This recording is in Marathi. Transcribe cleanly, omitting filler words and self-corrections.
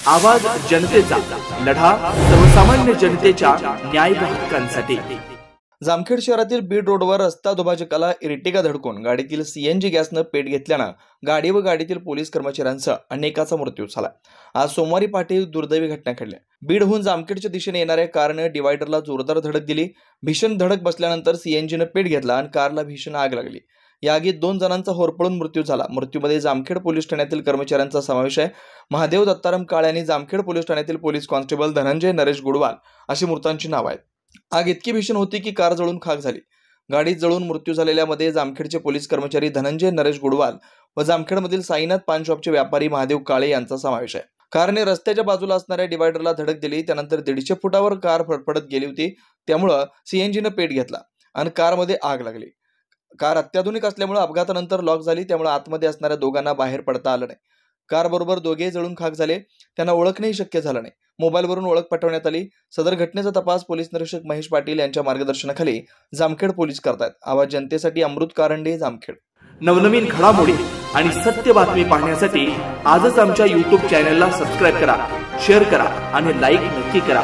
आवाज जनतेचा, लढा सर्वसामान्य जनतेच्या न्याय व हक्कांसाठी। जामखेड शहरातील बीड रोडवर रस्ता दुभाजकाला इर्टिगा धडकून गाडीतील सीएनजी गॅसनं पेट घेतल्यानं गाडी व गाडीतील पोलीस कर्मचाऱ्यांसह अनेकाचा मृत्यू झाला। आज सोमवारी पहाटे दुर्दैवी घटना घडली। बीडहून जामखेडच्या दिशेने येणाऱ्या कारने डिवायडरला जोरदार धडक दिली। भीषण धडक बसल्यानंतर सीएनजीनं पेट घेतला आणि कारला भीषण आग लागली। या आगीत 2 जणांचा होरपळून मृत्यू झाला। मृत्यूमध्ये जामखेड पोलीस ठाण्यातील कर्मचाऱ्यांचा समावेश आहे। महादेव दत्ताराम काळे आणि जामखेड पोलीस ठाण्यातील पोलीस कॉन्स्टेबल धनंजय नरेश गुडवाल अशी मृतांची नाव आहेत। आग इतकी भीषण होती की कार जळून खाक झाली। गाडीत जळून मृत्यू झालेल्यामध्ये जामखेडचे पोलीस कर्मचारी धनंजय नरेश गुडवाल व जामखेडमधील साईनाथ पान शॉपचे व्यापारी महादेव काळे यांचा समावेश आहे। कारने रस्त्याच्या बाजूला असणाऱ्या डिवायडरला धडक दिली। त्यानंतर 150 फुटावर कार फडफडत गेली होती, त्यामुळे सीएनजीने पेट घेतला आणि कारमध्ये आग लागली। कार अत्याधुनिक असल्यामुळे अपघातानंतर लॉक झाली, त्यामुळे आतमध्ये असणाऱ्या दोघांना बाहेर पडता आलं नाही। कार बरोबर दोघेही जळून खाक झाले, त्यांना ओळखणेही शक्य झालं नाही। मोबाईलवरून ओळख पटवण्यात आली। सदर घटनेचा तपास पोलीस निरीक्षक महेश पाटील यांच्या मार्गदर्शनाखाली जामखेड पोलीस करतात। आवाज जनतेसाठी अमृत कारंडे, जामखेड। नवनवीन घडामोडी आणि सत्य बातमी पाहण्यासाठी आजच आमच्या YouTube चॅनलला सबस्क्राइब करा, शेअर करा आणि लाईक नक्की करा।